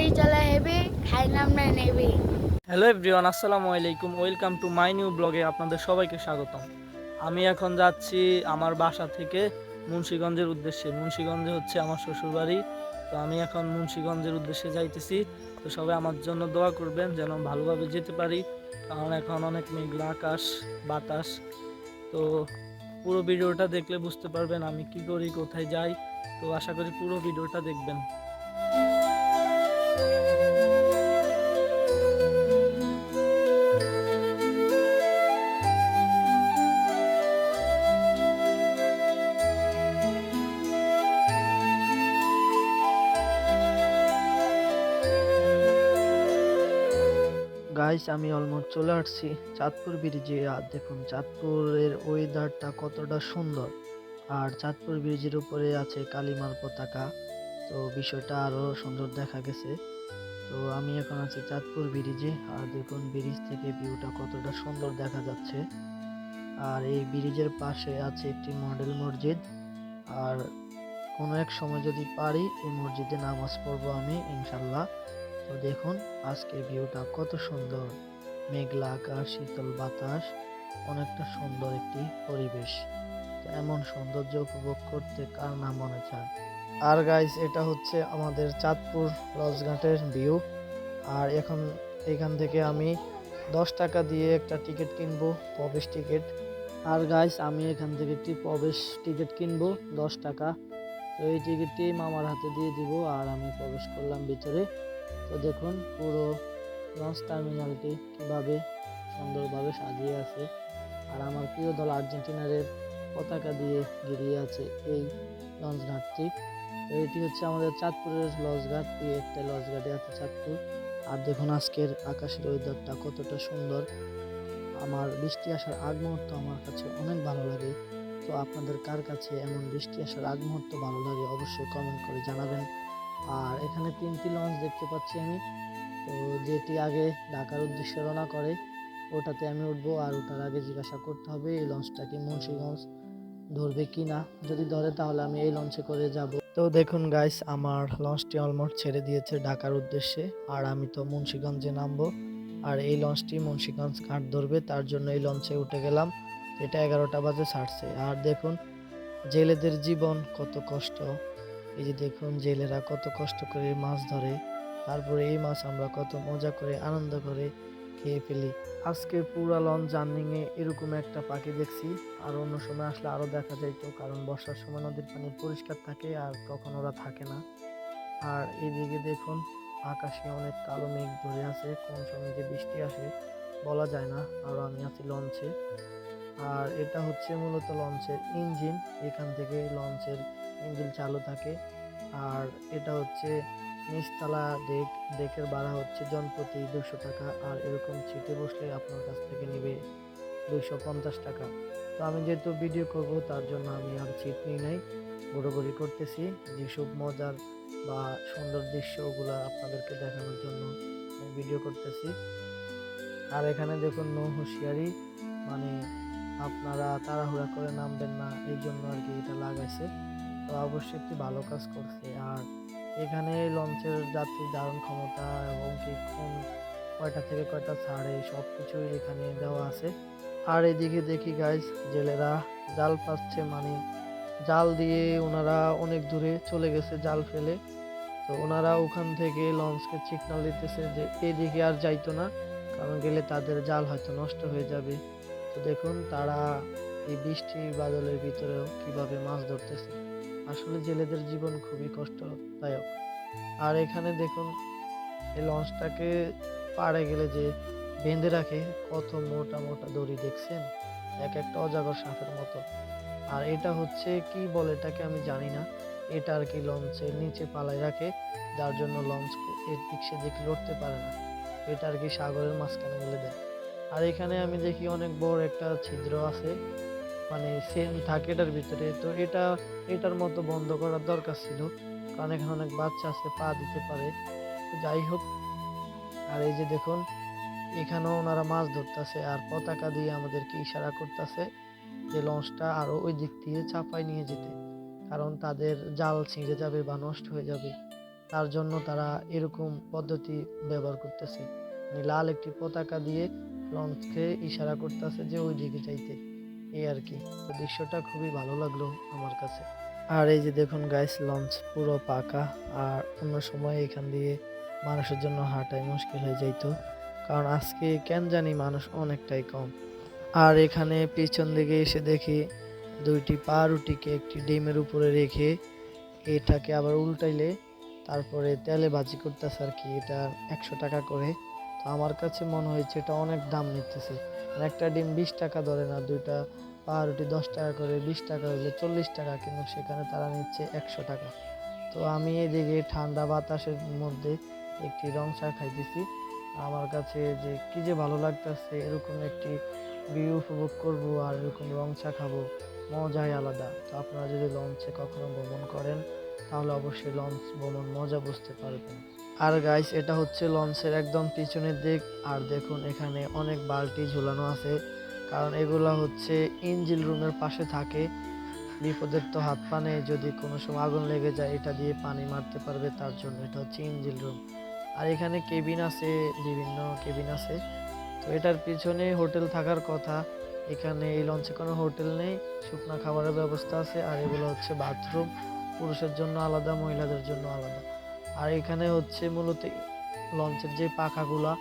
গাড়ি চালায় হেবি, খাই নাম না নেবি। হ্যালো এভরিওয়ান, আসসালামু আলাইকুম। ওয়েলকাম টু মাই নিউ ব্লগে আপনাদের সবাইকে স্বাগতম। আমি এখন যাচ্ছি আমার বাসা থেকে মুন্সিগঞ্জের উদ্দেশ্যে। মুন্সিগঞ্জে হচ্ছে আমার শ্বশুরবাড়ি। তো আমি এখন মুন্সিগঞ্জের উদ্দেশ্যে যাইতেছি। তো সবাই আমার জন্য দোয়া করবেন যেন ভালোভাবে যেতে পারি, কারণ এখন অনেক মেঘলা আকাশ, বাতাস। তো পুরো ভিডিওটা দেখলে বুঝতে পারবেন আমি কি করি, কোথায় যাই। তো আশা করি পুরো ভিডিওটা দেখবেন। গাইস, আমি অলমোস্ট চলে আসছি চাঁদপুর ব্রিজে। আর দেখুন চাঁদপুরের ওয়েদারটা কতটা সুন্দর। আর চাঁদপুর ব্রিজের উপরে আছে কালিমার পতাকা। তো বিষয়টা আরো সুন্দর দেখা গেছে। তো আমি এখন আছি চাঁদপুর ব্রিজে। আর দেখুন ব্রিজ থেকে ভিউটা কতটা সুন্দর দেখা যাচ্ছে। আর এই ব্রিজের পাশে আছে একটি মডেল মসজিদ। আর কোনো এক সময় যদি পারি এই মসজিদে নামাজ পড়বো আমি, ইনশাল্লাহ। তো দেখুন আজকের ভিউটা কত সুন্দর, মেঘলা আকাশ, শীতল বাতাস, অনেকটা সুন্দর একটি পরিবেশ। তো এমন সৌন্দর্য উপভোগ করতে কার না মনে চায়। আর গাইস, এটা হচ্ছে আমাদের চাঁদপুর লঞ্চঘাটের ভিউ। আর এখান থেকে আমি 10 টাকা দিয়ে একটা টিকিট কিনবো, প্রবেশ টিকিট। আর গাইস, আমি এখান থেকে একটি প্রবেশ টিকিট কিনবো 10 টাকা। তো এই টিকিটটি মামার হাতে দিয়ে দিব আর আমি প্রবেশ করলাম ভিতরে। তো দেখুন পুরো লঞ্চ টার্মিনালটি কিভাবে সুন্দরভাবে সাজিয়ে আছে। আর আমার প্রিয় দল আর্জেন্টিনার পতাকা দিয়ে ঘিরিয়ে আছে এই লঞ্চ ঘাটটি। তো এটি হচ্ছে আমাদের চাঁদপুরের লঞ্চ ঘাট। এই একটা লঞ্চ ঘাটে আছে চাঁদপুর। আর দেখুন আজকের আকাশের ওয়েদারটা কতটা সুন্দর। আমার বৃষ্টি আসার আগ মুহূর্ত আমার কাছে অনেক ভালো লাগে। তো আপনাদের কার কাছে এমন বৃষ্টি আসার আগ মুহূর্ত ভালো লাগে অবশ্যই কমেন্ট করে জানাবেন। আর এখানে 3টি লঞ্চ দেখতে পাচ্ছি আমি। তো যেটি আগে ঢাকার উদ্দেশ্যে রওনা করে ওটাতে আমি উঠবো। আর ওটার আগে জিজ্ঞাসা করতে হবে এই লঞ্চটা কি মুন্সিগঞ্জ ধরবে কি না। যদি ধরে তাহলে আমি এই লঞ্চে করে যাব। তো দেখুন গাইস, আমার লঞ্চটি অলমোস্ট ছেড়ে দিয়েছে ঢাকার উদ্দেশ্যে। আর আমি তো মুন্সিগঞ্জে নামবো। আর এই লঞ্চটি মুন্সিগঞ্জ ঘাট ধরবে, তার জন্য এই লঞ্চে উঠে গেলাম। এটা 11টা বাজে ছাড়ছে। আর দেখুন জেলেদের জীবন কত কষ্ট। এই যে দেখুন জেলেরা কত কষ্ট করে মাছ ধরে, তারপরে এই মাছ আমরা কত মজা করে আনন্দ করে খেয়ে ফেলি। আজকে পুরা লঞ্চ জার্নিং এ এরকম একটা পাখি দেখছি। আর অন্য সময় আসলে আরো দেখা যাইতো, কারণ বর্ষার সময় নদীর পানি পরিষ্কার থাকে আর তখন ওরা থাকে না। আর এইদিকে দেখুন আকাশে অনেক কালো মেঘ ধরে আছে, কোন সময় যে বৃষ্টি আসে বলা যায় না। আর আমি আছি লঞ্চে। আর এটা হচ্ছে মূলত লঞ্চের ইঞ্জিন। এখান থেকে লঞ্চের ইঞ্জিন চালু থাকে। আর এটা হচ্ছে নিচতলা ডেক। ডেকের ভাড়া হচ্ছে জনপ্রতি 200 টাকা। আর এরকম সিটে বসলে আপনার কাছ থেকে নেবে 250 টাকা। তো আমি যেহেতু ভিডিও করব তার জন্য আমি আর সিট নিই নাই, ঘোরাঘুরি করতেছি। যেসব মজার বা সুন্দর দৃশ্য ওগুলা আপনাদেরকে দেখানোর জন্য ভিডিও করতেছি। আর এখানে দেখুন নো হুঁশিয়ারি, মানে আপনারা তাড়াহুড়া করে নামবেন না, এই জন্য আর কি এটা লাগাইছে। তো অবশ্যই একটি ভালো কাজ করছে। আর এখানে লঞ্চের যাত্রীর ধারণ ক্ষমতা এবং কি কোন কয়টা থেকে কয়টা ছাড়ে সব কিছুই এখানে দেওয়া আছে। আর এদিকে দেখি গাইজ জেলেরা জাল পাচ্ছে, মানে জাল দিয়ে ওনারা অনেক দূরে চলে গেছে জাল ফেলে। তো ওনারা ওখান থেকে লঞ্চকে সিগন্যাল দিতেছে যে এদিকে আর যাইতো না, কারণ গেলে তাদের জাল হয়তো নষ্ট হয়ে যাবে। তো দেখুন তারা এই বৃষ্টি বাদলের ভিতরেও কিভাবে মাছ ধরতেছে। আসলে জেলেদের জীবন খুবই কষ্টদায়ক। আর এখানে দেখুন এই লঞ্চটাকে পাড়ে গেলে যে বেঁধে রাখে, কত মোটা মোটা দড়ি দেখছেন, এক একটা অজাগর সাপের মতো। আর এটা হচ্ছে কি বলে এটাকে আমি জানি না। এটা আর কি লঞ্চের নিচে পালায় রাখে, যার জন্য লঞ্চ এদিক সেদিক লড়তে পারে না। এটা আর কি সাগরের মাঝখানে মেলে দেয়। আর এখানে আমি দেখি অনেক বড় একটা ছিদ্র আছে, মানে সেন থাকে এটার ভিতরে। তো এটার মতো বন্ধ করার দরকার ছিল, কারণ এখানে অনেক বাচ্চা আছে, পা দিতে পারে। তো যাই হোক। আর এই যে দেখুন এখানেও ওনারা মাছ ধরতেছে আর পতাকা দিয়ে আমাদেরকে ইশারা করতেছে যে লঞ্চটা আরো ওই দিক দিয়ে চাপায় নিয়ে যেতে, কারণ তাদের জাল ছিঁড়ে যাবে বা নষ্ট হয়ে যাবে। তার জন্য তারা এরকম পদ্ধতি ব্যবহার করতেছে, মানে লাল একটি পতাকা দিয়ে লঞ্চকে ইশারা করতেছে যে ওই দিকে যাইতে, এই আর কি। তো দৃশ্যটা খুবই ভালো লাগলো আমার কাছে। আর এই যে দেখুন গাইস, লঞ্চ পুরো পাকা। আর অন্য সময় এখান দিয়ে মানুষের জন্য হাঁটাই মুশকিল হয়ে যাইতো, কারণ আজকে কেন জানি মানুষ অনেকটাই কম। আর এখানে পিছন দিকে এসে দেখি দুইটি পাউরুটিকে একটি ডিমের উপরে রেখে এটাকে আবার উল্টাইলে তারপরে তেলে ভাজি করতেছে আর কি। এটা 100 টাকা করে। তো আমার কাছে মনে হয়েছে এটা অনেক দাম নিতেছে, মানে একটা ডিম 20 টাকা ধরে না, দুইটা পাউরুটি 10 টাকা করে, 20 টাকা হইলে 40 টাকা, কিন্তু সেখানে তারা নিচ্ছে 100 টাকা। তো আমি এদিকে ঠান্ডা বাতাসের মধ্যে একটি রং চা খাইতেছি। আমার কাছে যে কি যে ভালো লাগতেছে, এরকম একটি ভিউ উপভোগ করব আর এরকম রং চা খাবো, মজাই আলাদা। তো আপনারা যদি লঞ্চে কখনো ভ্রমণ করেন তাহলে অবশ্যই লঞ্চ ভ্রমণ মজা বুঝতে পারবেন। আর গাইস, এটা হচ্ছে লঞ্চের একদম পিছনের দিক। আর দেখুন এখানে অনেক বালতি ঝুলানো আছে, কারণ এগুলা হচ্ছে ইঞ্জিন রুমের পাশে থাকে। বিপদের তো হাত পা নেই, যদি কোনো সময় আগুন লেগে যায় এটা দিয়ে পানি মারতে পারবে, তার জন্য এটা হচ্ছে ইঞ্জিন রুম। আর এখানে কেবিন আছে, বিভিন্ন কেবিন আছে। তো এটার পিছনে হোটেল থাকার কথা, এখানে এই লঞ্চে কোনো হোটেল নেই। শুকনা খাবারের ব্যবস্থা আছে, আর এগুলো হচ্ছে বাথরুম, পুরুষের জন্য আলাদা, মহিলাদের জন্য আলাদা। আর এখানে হচ্ছে মূলত লঞ্চের যে পাখাগুলা,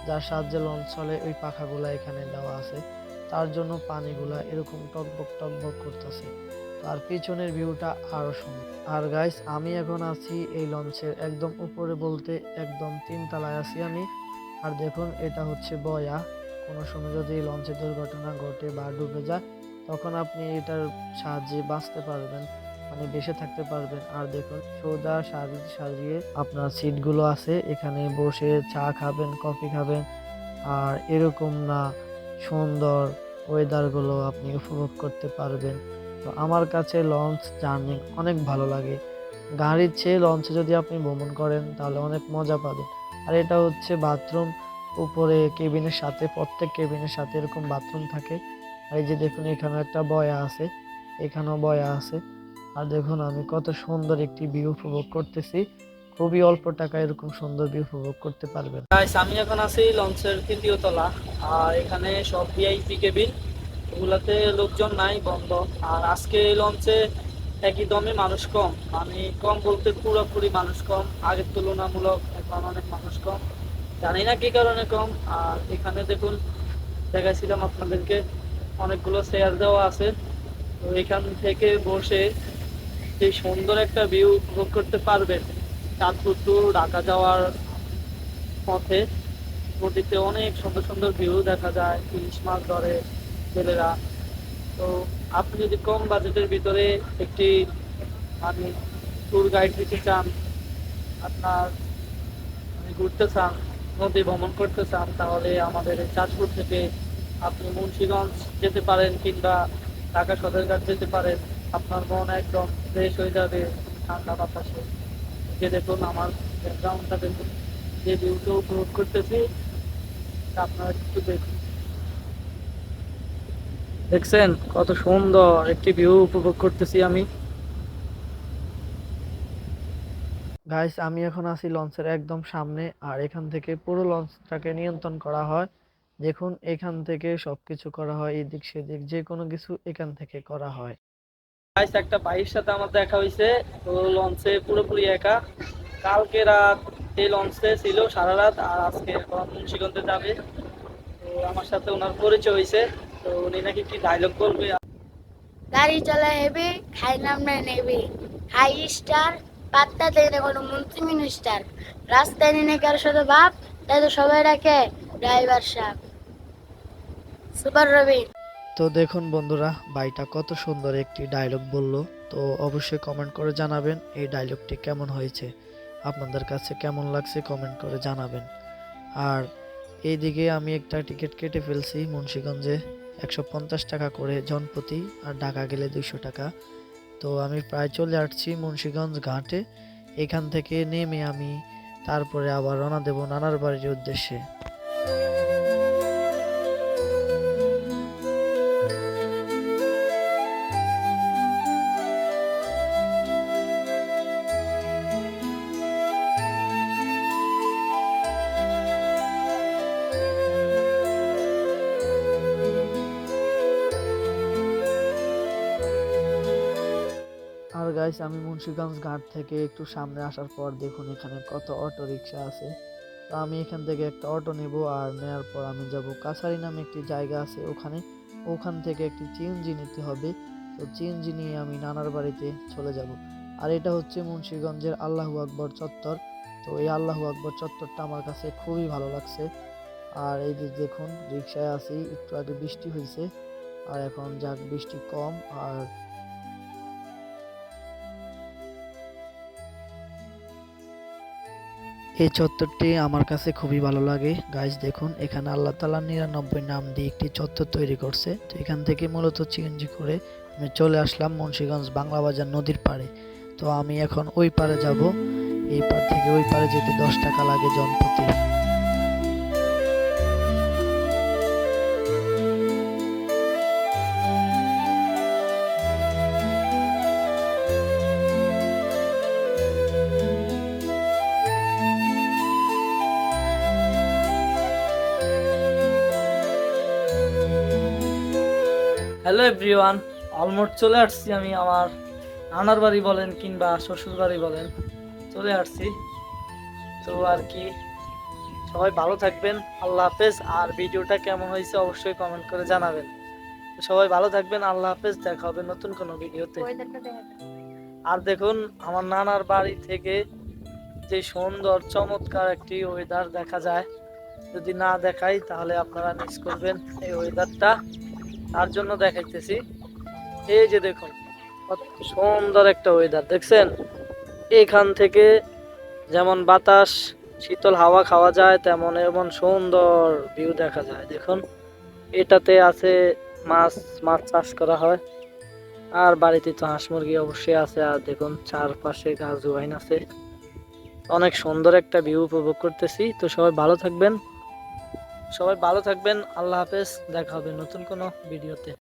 যার সাহায্যে লঞ্চ চলে, ওই পাখাগুলা এখানে দেওয়া আছে, তার জন্য পানিগুলা এরকম টকবক টকবক করতেছে। আর পিছনের ভিউটা আরো সুন্দর। আর গাইস, আমি এখন আছি এই লঞ্চের একদম উপরে, বলতে একদম 3 তলায় আছি আমি। আর দেখুন এটা হচ্ছে বয়া। কোনো সময় যদি এই লঞ্চে দুর্ঘটনা ঘটে বা ডুবে যায়, তখন আপনি এটার সাহায্যে বাঁচতে পারবেন, মানে বেঁচে থাকতে পারবেন। আর দেখুন সোজা সাজিয়ে আপনার সিটগুলো আছে, এখানে বসে চা খাবেন, কফি খাবেন। আর এরকম না সুন্দর ওয়েদারগুলো আপনি উপভোগ করতে পারবেন। তো আমার কাছে লঞ্চ জার্নি অনেক ভালো লাগে। গাড়ির চেয়ে লঞ্চে যদি আপনি ভ্রমণ করেন তাহলে অনেক মজা পাবেন। আর এটা হচ্ছে বাথরুম, উপরে কেবিনের সাথে, প্রত্যেক কেবিনের সাথে এরকম বাথরুম থাকে। আর এই যে দেখুন এখানে একটা বয়া আছে, এখানেও বয়া আছে। আর দেখুন আমি কত সুন্দর একটি ভিউ উপভোগ করতেছি। খুবই অল্প টাকায় এরকম সুন্দর ভিউ উপভোগ করতে পারবেন। গাইস, আমি এখন আছি লঞ্চের 3য় তলা। আর এখানে সব ভিআইপি কেবিন, ওগুলাতে লোকজন নাই, বন্ধ। আর আজকে এই লঞ্চে একদমই মানুষ কম, মানে কম বলতে পুরোপুরি মানুষ কম, আগের তুলনামূলক এখন অনেক মানুষ কম, জানি না কি কারণে কম। আর এখানে দেখুন, দেখাইছিলাম আপনাদেরকে, অনেকগুলো চেয়ার দেওয়া আছে। তো এখান থেকে বসে এই সুন্দর একটা ভিউ উপভোগ করতে পারবেন। চাঁদপুর টু ঢাকা যাওয়ার পথে নদীতে অনেক সুন্দর সুন্দর ভিউ দেখা যায়, ইলিশ মাছ ধরে ছেলেরা। তো আপনি যদি কম বাজেটের ভিতরে একটি মানে ট্যুর গাইড দিতে চান, আপনার মানে ঘুরতে চান, নদী ভ্রমণ করতে চান, তাহলে আমাদের এই চাঁদপুর থেকে আপনি মুন্সিগঞ্জ যেতে পারেন, কিংবা ঢাকা সদরঘাট যেতে পারেন। আপনার মন একদম ফ্রেশ হয়ে যাবে ঠান্ডা বাতাসে। যে দেখুন আমার ব্যাকগ্রাউন্ডটা দেখুন, যে ভিউটা উপভোগ করতেছি, তা আপনারা একটু দেখুন। দেখছেন কত সুন্দর একটি ভিউ উপভোগ করতেছি আমি। গাইস, আমি এখন আছি লঞ্চের একদম সামনে। আর এখান থেকে পুরো লঞ্চটাকে নিয়ন্ত্রণ করা হয়। দেখুন এখান থেকে সবকিছু করা হয়, এদিক সেদিক যে কোনো কিছু এখান থেকে করা হয়। গাইস, একটা ভাইয়ের সাথে আমার দেখা হয়েছে, তো লঞ্চে পুরোপুরি একা। কালকে রাত এই লঞ্চে ছিল সারা রাত, আর আজকে এখন মুন্সিগঞ্জে যাবে। তো আমার সাথে ওনার পরিচয় হয়েছে। তো উনি নাকি কি ডায়লগ বলবে। গাড়ি চলা হেবে, খাই নামটা নেবে, হাই স্টার, পাত্তা দেয় না কোনো মন্ত্রী মিনিস্টার, রাস্তায় নেই কারোর সাথে ভাব, তাই তো সবাই ডাকে ড্রাইভার সাহেব। সুপার রবি। তো দেখুন বন্ধুরা, ভাইটা কত সুন্দর একটি ডায়লগ বলল। তো অবশ্যই কমেন্ট করে জানাবেন এই ডায়লগটি কেমন হয়েছে, আপনাদের কাছে কেমন লাগছে কমেন্ট করে জানাবেন। আর এইদিকে আমি একটা টিকিট কেটে ফেলছি মুন্সিগঞ্জে, 150 টাকা করে জনপ্রতি, আর ঢাকা গেলে 200 টাকা। তো আমি প্রায় চলে আসছি মুন্সিগঞ্জ ঘাটে। এখান থেকে নেমে আমি তারপরে আবার রওনা দেব নানার বাড়ির উদ্দেশ্যে। গাইস আমি মুন্সিগঞ্জ ঘাট থেকে একটু সামনে আসার পর দেখুন এখানে কত অটো রিক্সা আছে। তো আমি এখান থেকে একটা অটো নেব, আর নেওয়ার পর আমি যাব কাছারি নামে একটি জায়গা আছে ওখান থেকে একটি সিএনজি নিতে হবে। তো সিএনজি নিয়ে আমি নানার বাড়িতে চলে যাব। আর এটা হচ্ছে মুন্সিগঞ্জের আল্লাহু আকবর চত্বর। তো এই আল্লাহু আকবর চত্বরটা আমার কাছে খুবই ভালো লাগছে। আর এই যে দেখুন রিক্সায় আছি, একটু আগে বৃষ্টি হয়েছে আর এখন যাক বৃষ্টি কম। আর এই চত্বরটি আমার কাছে খুবই ভালো লাগে। গাইস দেখুন এখানে আল্লাহ তাআলা 99 নাম দিয়ে একটি চত্বর তৈরি করছে। তো এখান থেকে মূলত সিএনজি করে আমি চলে আসলাম মুন্সিগঞ্জ বাংলা বাজার নদীর পাড়ে। তো আমি এখন ওই পাড়ে যাব। এই পাড় থেকে ওই পাড়ে যেতে 10 টাকা লাগে জনপ্রতি। হ্যালো এভরিওয়ান, অলমোস্ট চলে আসছি আমি আমার নানার বাড়ি বলেন কিংবা শ্বশুর বাড়ি বলেন, চলে আসছি। তো আর কি, সবাই ভালো থাকবেন, আল্লাহ হাফেজ। আর ভিডিওটা কেমন হয়েছে অবশ্যই কমেন্ট করে জানাবেন। তো সবাই ভালো থাকবেন, আল্লাহ হাফেজ, দেখা হবে নতুন কোনো ভিডিওতে। আর দেখুন আমার নানার বাড়ি থেকে যে সুন্দর চমৎকার একটি ওয়েদার দেখা যায়, যদি না দেখাই তাহলে আপনারা মিস করবেন এই ওয়েদারটা। তার জন্য দেখাইতেছি। এই যে দেখুন কত সুন্দর একটা ওয়েদার দেখছেন। এখান থেকে যেমন বাতাস শীতল হাওয়া খাওয়া যায়, তেমন এমন সুন্দর ভিউ দেখা যায়। দেখুন এটাতে আছে মাছ চাষ করা হয়, আর বাড়িতে তো হাঁস মুরগি অবশ্যই আছে। আর দেখুন চারপাশে গাছ জুয়াইন আছে, অনেক সুন্দর একটা ভিউ উপভোগ করতেছি। তো সবাই ভালো থাকবেন, আল্লাহ হাফেজ, দেখা হবে নতুন কোনো ভিডিওতে।